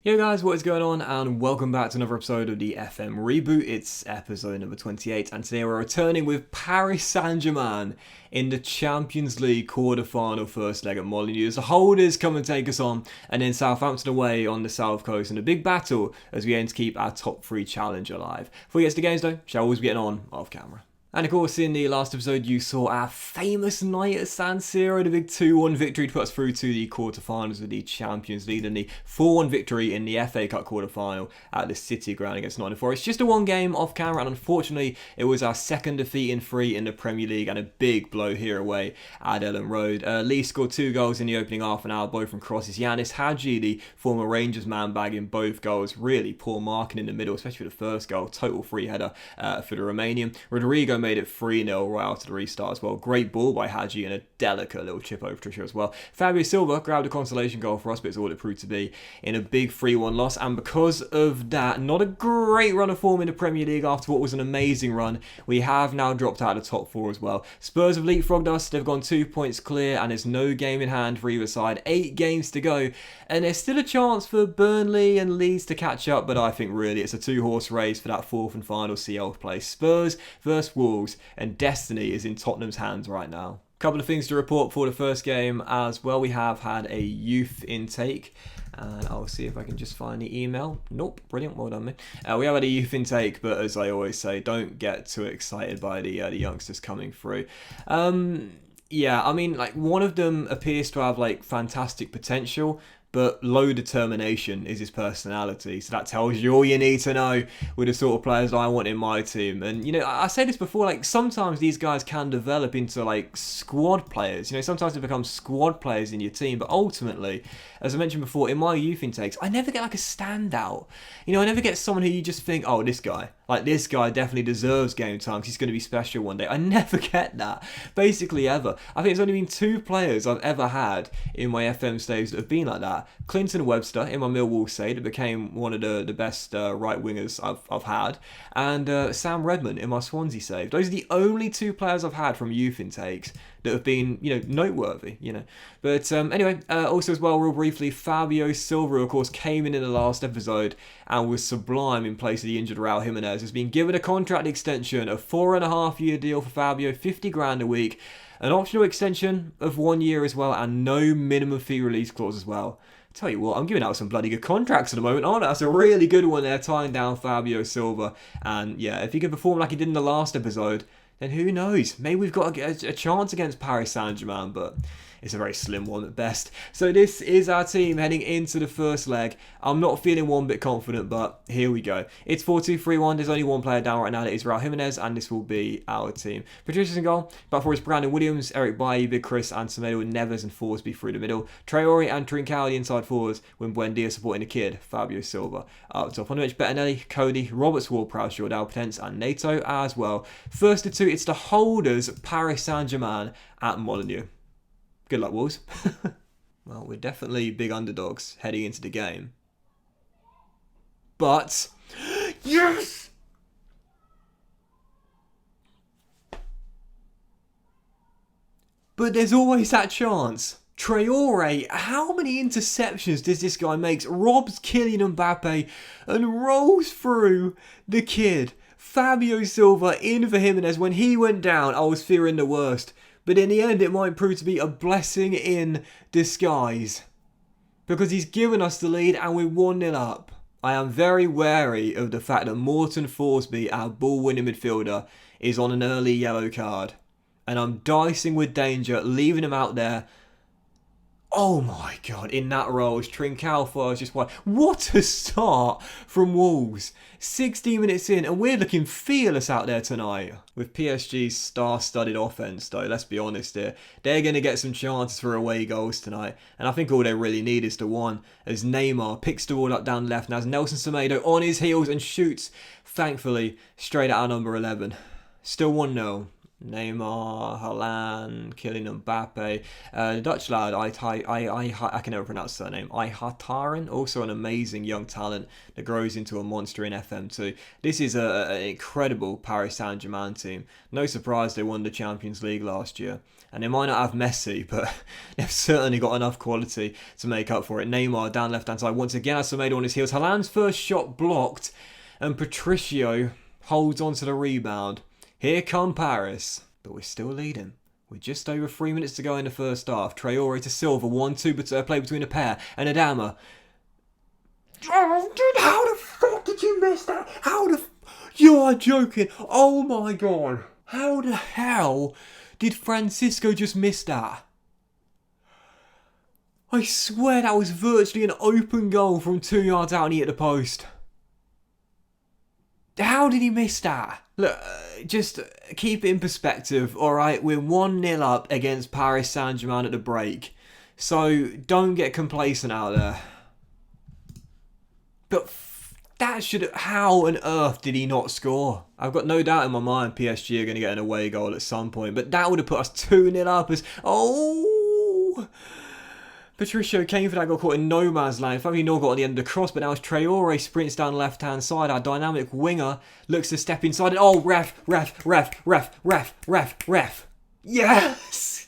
Yo guys, what is going on, and welcome back to another episode of the FM Reboot. It's episode number 28, and today we're returning with Paris Saint-Germain in the Champions League quarter-final first leg at Molineux. The holders come and take us on, and then Southampton away on the south coast in a big battle as we aim to keep our top three challenge alive. Before we get to the games though, shall always be getting on off camera. And of course, in the last episode, you saw our famous night at San Siro, the big 2-1 victory to put us through to the quarterfinals of the Champions League, and the 4-1 victory in the FA Cup quarterfinal at the City Ground against Nottingham Forest. Just a one game off camera, and unfortunately, it was our second defeat in three in the Premier League, and a big blow here away at Ellen Road. Lee scored 2 goals in the opening half an hour, both from crosses. Yanis Hadji, the former Rangers man, bagging both goals. Really poor marking in the middle, especially for the first goal. Total free header for the Romanian. Rodrigo made it 3-0 right after the restart as well. Great ball by Hadji and a delicate little chip over Tricia as well. Fabio Silva grabbed a consolation goal for us, but it's all it proved to be in a big 3-1 loss. And because of that, not a great run of form in the Premier League after what was an amazing run. We have now dropped out of the top 4 as well. Spurs have leapfrogged us. They've gone 2 points clear, and there's no game in hand for either side. 8 games to go, and there's still a chance for Burnley and Leeds to catch up, but I think really it's a 2-horse race for that 4th and final CL place. Spurs versus Wolves, and destiny is in Tottenham's hands right now. Couple of things to report for the first game as well. We have had a youth intake, and I'll see if I can just find the email. Nope, brilliant, well done, mate. We have had a youth intake, but as I always say, don't get too excited by the youngsters coming through. Yeah, I mean, like, one of them appears to have like fantastic potential, but low determination is his personality. So that tells you all you need to know with the sort of players I want in my team. And, you know, I said this before, like, sometimes these guys can develop into, like, squad players. You know, sometimes they become squad players in your team. But ultimately, as I mentioned before, in my youth intakes, I never get, like, a standout. You know, I never get someone who you just think, oh, this guy definitely deserves game time because he's going to be special one day. I never get that, basically ever. I think there's only been 2 players I've ever had in my FM staves that have been like that. Clinton Webster in my Millwall side, that became one of the best right wingers I've had, and Sam Redmond in my Swansea save. Those are the only 2 players I've had from youth intakes that have been, you know, noteworthy, you know. But anyway, also as well, real briefly, Fabio Silva, of course, came in the last episode and was sublime in place of the injured Raul Jimenez. Has been given a contract extension, a 4.5-year deal for Fabio, 50 grand a week, an optional extension of 1 year as well, and no minimum fee release clause as well. Tell you what, I'm giving out some bloody good contracts at the moment, aren't I? That's a really good one there, tying down Fabio Silva. And yeah, if he can perform like he did in the last episode, then who knows? Maybe we've got a chance against Paris Saint-Germain, but it's a very slim one at best. So this is our team heading into the first leg. I'm not feeling one bit confident, but here we go. It's 4-2-3-1. There's only one player down right now. That is Raul Jimenez, and this will be our team. Patricia's in goal. Back for us, Brandon Williams, Eric Bailly, Big Chris, and Semedo with Neves and Forsby through the middle. Traore and Trincao, the inside forwards, with Buendia supporting the kid, Fabio Silva. Up top on the bench, Bettinelli, Cody, Roberts, Ward-Prowse, Jordan Potence, and Nato as well. First of 2, it's the holders, Paris Saint-Germain at Molineux. Good luck, Wolves. Well, we're definitely big underdogs heading into the game. But... yes! But there's always that chance. Traore, how many interceptions does this guy make? Robs Kylian Mbappe and rolls through the kid. Fabio Silva in for Jimenez. When he went down, I was fearing the worst. But in the end, it might prove to be a blessing in disguise. Because he's given us the lead and we're 1-0 up. I am very wary of the fact that Morten Forsby, our ball-winning midfielder, is on an early yellow card. And I'm dicing with danger, leaving him out there. Oh my God, in that role, as Trincao fires just wide. What a start from Wolves. 16 minutes in, and we're looking fearless out there tonight. With PSG's star-studded offence, though, let's be honest here, they're going to get some chances for away goals tonight. And I think all they really need is the one, as Neymar picks the ball up down left, and has Nelson Semedo on his heels and shoots, thankfully, straight at our number 11. Still 1-0. Neymar, Haaland, Kylian Mbappe. The Dutch lad, I can never pronounce his surname. Ihataren, also an amazing young talent that grows into a monster in FM2. This is an incredible Paris Saint-Germain team. No surprise they won the Champions League last year. And they might not have Messi, but they've certainly got enough quality to make up for it. Neymar down left-hand side. Once again, has Semedo on his heels. Haaland's first shot blocked, and Patricio holds on to the rebound. Here come Paris. But we're still leading. With just over 3 minutes to go in the first half. Traore to Silva. 1-2 play between a pair. And Adama. Oh, dude, how the fuck did you miss that? You are joking. Oh my god. How the hell did Francisco just miss that? I swear that was virtually an open goal from 2 yards out and he hit the post. How did he miss that? Look, just keep it in perspective, alright? We're 1-0 up against Paris Saint-Germain at the break. So don't get complacent out there. But that should... How on earth did he not score? I've got no doubt in my mind PSG are going to get an away goal at some point. But that would have put us 2-0 up as... Oh... Patricio came for that, got caught in no man's land. Fabio got on the end of the cross, but now as Traore sprints down the left-hand side, our dynamic winger looks to step inside and... Oh, ref. Yes!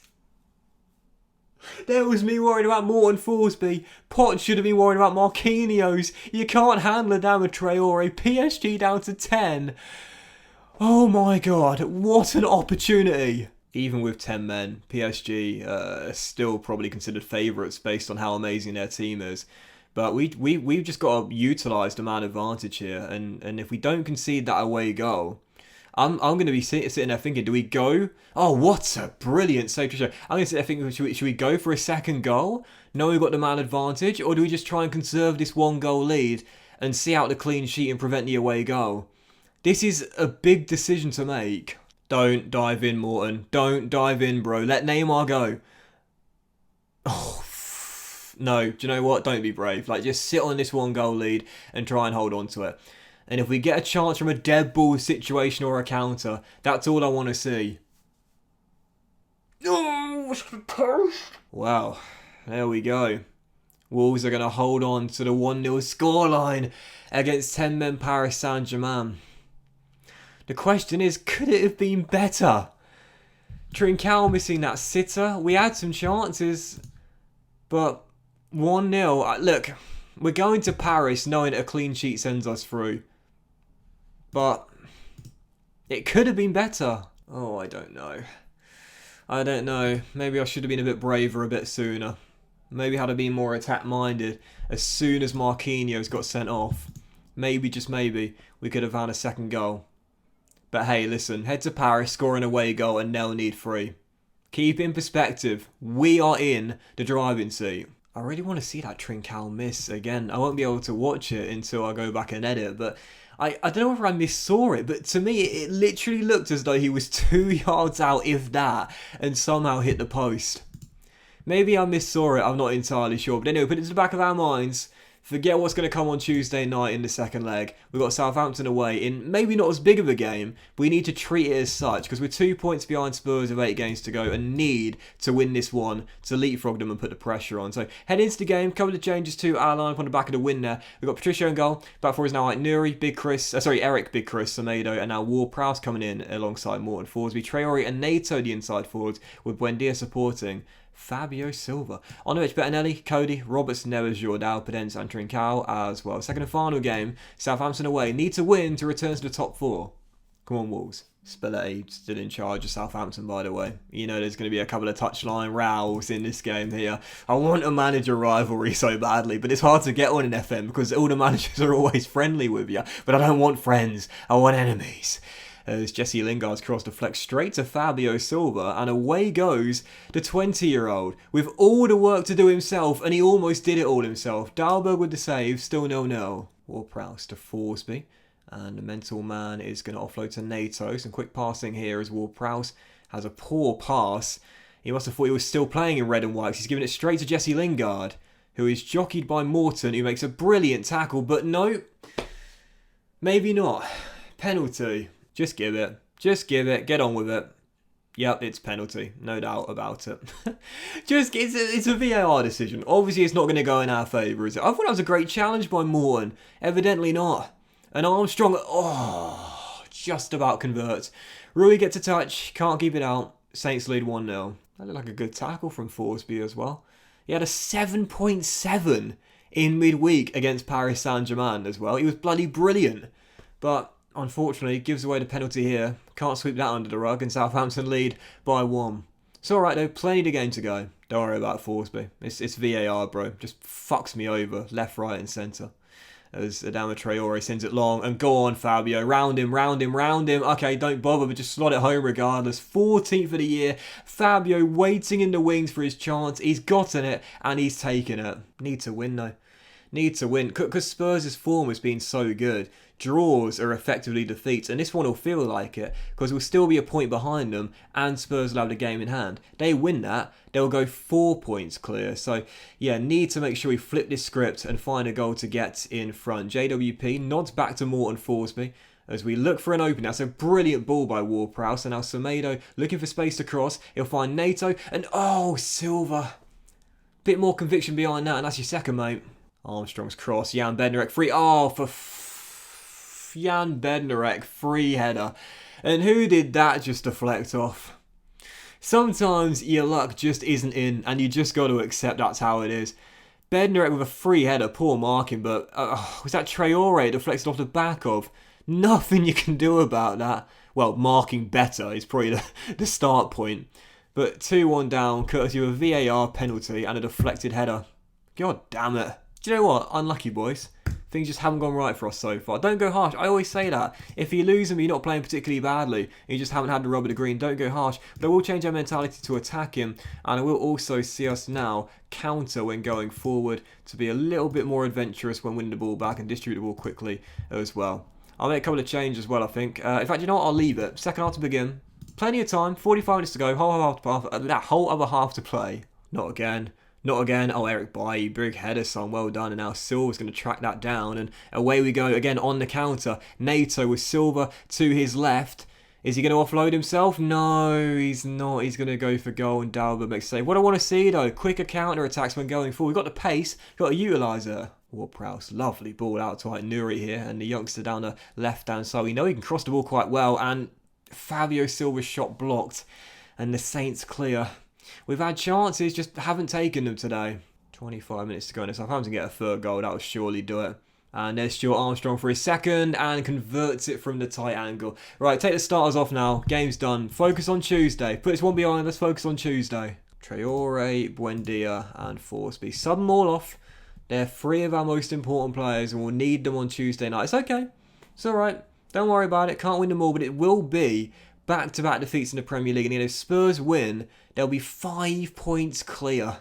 There was me worried about Morton Forsby. Pot should have been worried about Marquinhos. You can't handle a damn Traore. PSG down to 10. Oh my god, what an opportunity. Even with 10 men, PSG are still probably considered favourites based on how amazing their team is. But we've just got to utilise the man advantage here. And if we don't concede that away goal, I'm going to be sitting there thinking, do we go? Oh, what a brilliant save to show. I'm going to sit there thinking, should we go for a second goal? No, we've got the man advantage. Or do we just try and conserve this 1-goal lead and see out the clean sheet and prevent the away goal? This is a big decision to make. Don't dive in, Morton. Don't dive in, bro. Let Neymar go. Oh, no. Do you know what? Don't be brave. Like, just sit on this 1-goal lead and try and hold on to it. And if we get a chance from a dead ball situation or a counter, that's all I want to see. Oh, wow. There we go. Wolves are going to hold on to the 1-0 scoreline against 10-men Paris Saint-Germain. The question is, could it have been better? Trincao missing that sitter. We had some chances, but 1-0. Look, we're going to Paris knowing a clean sheet sends us through. But it could have been better. Oh, I don't know. I don't know. Maybe I should have been a bit braver a bit sooner. Maybe had to be more attack-minded as soon as Marquinhos got sent off. Maybe, just maybe, we could have had a second goal. But hey, listen, head to Paris, score an away goal and they'll need 3. Keep in perspective, we are in the driving seat. I really want to see that Trincao miss again. I won't be able to watch it until I go back and edit, but I don't know whether I missaw it, but to me it literally looked as though he was 2 yards out, if that, and somehow hit the post. Maybe I missaw it, I'm not entirely sure. But anyway, put it to the back of our minds. Forget what's going to come on Tuesday night in the second leg. We've got Southampton away in maybe not as big of a game, but we need to treat it as such because we're 2 points behind Spurs with 8 games to go and need to win this one to leapfrog them and put the pressure on. So head into the game, couple of changes to our lineup on the back of the win there. We've got Patricio in goal. Back four is now like Nuri, Eric, Big Chris, Semedo, and now Ward-Prowse coming in alongside Morton Forsby. Traore and Nato the inside forwards with Buendia supporting Fabio Silva. On the pitch, Bettinelli, Cody, Robertson, Neves, Jordao, Pedence and Trincao as well. Second and final game, Southampton away. Need to win to return to the top 4. Come on, Wolves. Spalletti still in charge of Southampton, by the way. You know there's going to be a couple of touchline rows in this game here. I want a manager rivalry so badly, but it's hard to get one in FM because all the managers are always friendly with you. But I don't want friends. I want enemies. As Jesse Lingard's cross deflects straight to Fabio Silva, and away goes the 20-year-old with all the work to do himself, and he almost did it all himself. Dahlberg with the save, still 0-0. Ward-Prowse to Forsby, and the mental man is going to offload to Nato. Some quick passing here as Ward-Prowse has a poor pass. He must have thought he was still playing in red and white. He's giving it straight to Jesse Lingard, who is jockeyed by Morton, who makes a brilliant tackle, but no, maybe not. Penalty. Just give it. Just give it. Get on with it. Yep, it's penalty, no doubt about it. It's a VAR decision. Obviously, it's not going to go in our favour, is it? I thought that was a great challenge by Morton. Evidently not. And Armstrong, just about converts. Rui gets a touch, can't keep it out. Saints lead 1-0. That looked like a good tackle from Forsby as well. He had a 7.7 in midweek against Paris Saint-Germain as well. He was bloody brilliant. But unfortunately, gives away the penalty here. Can't sweep that under the rug, and Southampton lead by 1. It's alright though, plenty of game to go. Don't worry about Forsby. It's VAR, bro. Just fucks me over, left, right and centre. As Adama Traore sends it long, and go on Fabio, round him. Okay, don't bother, but just slot it home regardless. 14th of the year, Fabio waiting in the wings for his chance. He's gotten it, and he's taken it. Need to win though. Need to win, because Spurs' form has been so good. Draws are effectively defeats, and this one will feel like it, because we'll still be a point behind them, and Spurs will have the game in hand. They win that, they'll go 4 points clear. So, yeah, need to make sure we flip this script and find a goal to get in front. JWP nods back to Morton Forsby as we look for an opening. That's a brilliant ball by Ward-Prowse, and now Semedo looking for space to cross. He'll find Nato, and Silva. Bit more conviction behind that, and that's your second, mate. Armstrong's cross, Jan Bednarek free. Jan Bednarek free header. And who did that just deflect off? Sometimes your luck just isn't in, and you just got to accept that's how it is. Bednarek with a free header, poor marking, but was that Traore deflected off the back of? Nothing you can do about that. Well, marking better is probably the start point. But 2-1 down, courtesy of a VAR penalty and a deflected header. God damn it. Do you know what? Unlucky, boys. Things just haven't gone right for us so far. Don't go harsh. I always say that. If you lose them, you're not playing particularly badly, and you just haven't had the rub of the green, don't go harsh. But I will change our mentality to attack him, and I will also see us now counter when going forward to be a little bit more adventurous when winning the ball back and distribute the ball quickly as well. I'll make a couple of changes as well, I think. In fact, you know what? I'll leave it. Second half to begin. Plenty of time. 45 minutes to go. That whole other half to play. Not again. Not again. Eric Bailly, big header, son, well done. And now Silva's going to track that down. And away we go again on the counter. Nato with Silva to his left. Is he going to offload himself? No, he's not. He's going to go for goal, and Dalbert makes a save. What I want to see, though, quicker counter-attacks when going forward. We've got the pace, got to utilise it. Ward-Prowse, lovely ball out to Nuri here. And the youngster down the left-hand side. We know he can cross the ball quite well. And Fabio Silva's shot blocked. And the Saints clear. We've had chances, just haven't taken them today. 25 minutes to go, and if Southampton get a third goal, that will surely do it. And there's Stuart Armstrong for his second, and converts it from the tight angle. Right, take the starters off now. Game's done. Focus on Tuesday. Put this one behind. Let's focus on Tuesday. Traore, Buendia, and Forsby. Sub them all off. They're 3 of our most important players, and we'll need them on Tuesday night. It's okay. It's alright. Don't worry about it. Can't win them all, but it will be back-to-back defeats in the Premier League. And if Spurs win, they'll be 5 points clear.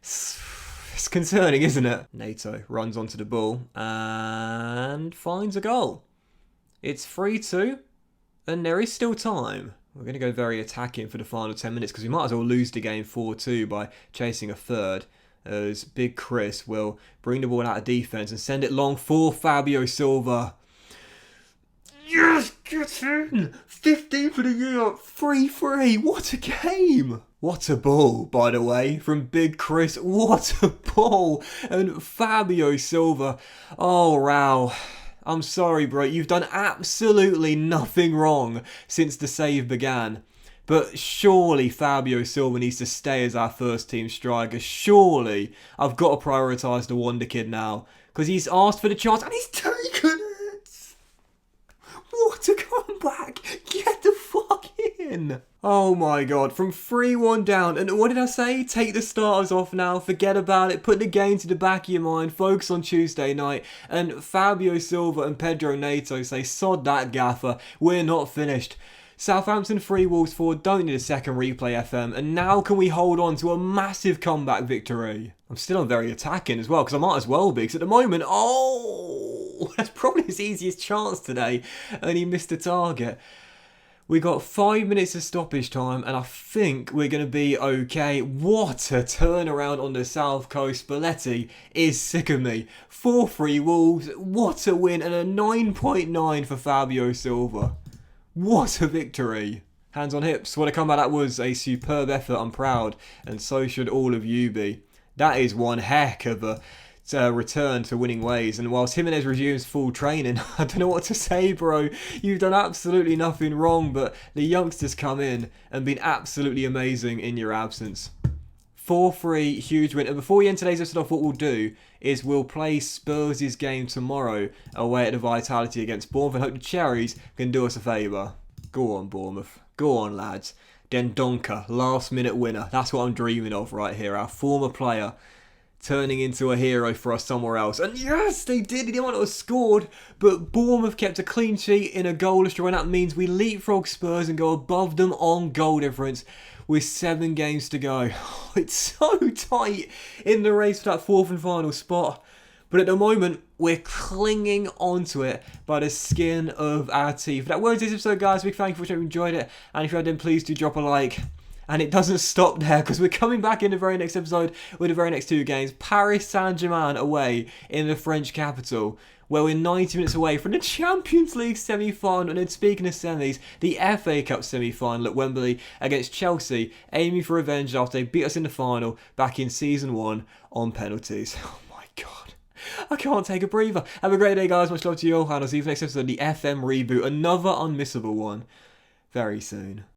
It's concerning, isn't it? Nato runs onto the ball and finds a goal. It's 3-2, and there is still time. We're going to go very attacking for the final 10 minutes because we might as well lose the game 4-2 by chasing a third. As Big Chris will bring the ball out of defence and send it long for Fabio Silva. Yes, get in! 15 for the year, 3-3. What a game! What a ball, by the way, from Big Chris. What a ball! And Fabio Silva. Oh, wow. I'm sorry, bro. You've done absolutely nothing wrong since the save began. But surely Fabio Silva needs to stay as our first team striker. Surely I've got to prioritise the Wonder Kid now. Because he's asked for the chance and he's taken it! What a comeback! Get the fuck in! Oh my god, from 3-1 down, and what did I say? Take the starters off now, forget about it, put the game to the back of your mind, focus on Tuesday night, and Fabio Silva and Pedro Neto say, sod that gaffer, we're not finished. Southampton 3, Wolves 4, don't need a second replay FM, and now can we hold on to a massive comeback victory? I'm still on very attacking as well, because I might as well be, because at the moment, that's probably his easiest chance today, and he missed a target. We got 5 minutes of stoppage time, and I think we're going to be okay. What a turnaround on the South Coast. Spalletti is sick of me. 4-3 Wolves, what a win, and a 9.9 for Fabio Silva. What a victory. Hands on hips. What a comeback that was. A superb effort. I'm proud. And so should all of you be. That is one heck of a return to winning ways. And whilst Jimenez resumes full training, I don't know what to say, bro. You've done absolutely nothing wrong, but the youngsters come in and been absolutely amazing in your absence. 4-3, huge win. And before we end today's episode off, what we'll do is we'll play Spurs' game tomorrow away at the Vitality against Bournemouth, and hope the Cherries can do us a favour. Go on, Bournemouth. Go on, lads. Dendoncker, last minute winner. That's what I'm dreaming of right here. Our former player turning into a hero for us somewhere else. And yes, they did. He didn't want to have scored, but Bournemouth kept a clean sheet in a goalless draw, and that means we leapfrog Spurs and go above them on goal difference with 7 games to go. It's so tight in the race for that 4th and final spot. But at the moment, we're clinging onto it by the skin of our teeth. But that was this episode, guys. Big thank you for watching. If you enjoyed it. And if you have, then please do drop a like. And it doesn't stop there, because we're coming back in the very next episode with the very next 2 games. Paris Saint-Germain away in the French capital, where we're 90 minutes away from the Champions League semi-final. And then speaking of semis, the FA Cup semi-final at Wembley against Chelsea, aiming for revenge after they beat us in the final back in Season 1 on penalties. Oh my God. I can't take a breather. Have a great day, guys. Much love to you all. And I'll see you for the next episode of the FM Reboot. Another unmissable one very soon.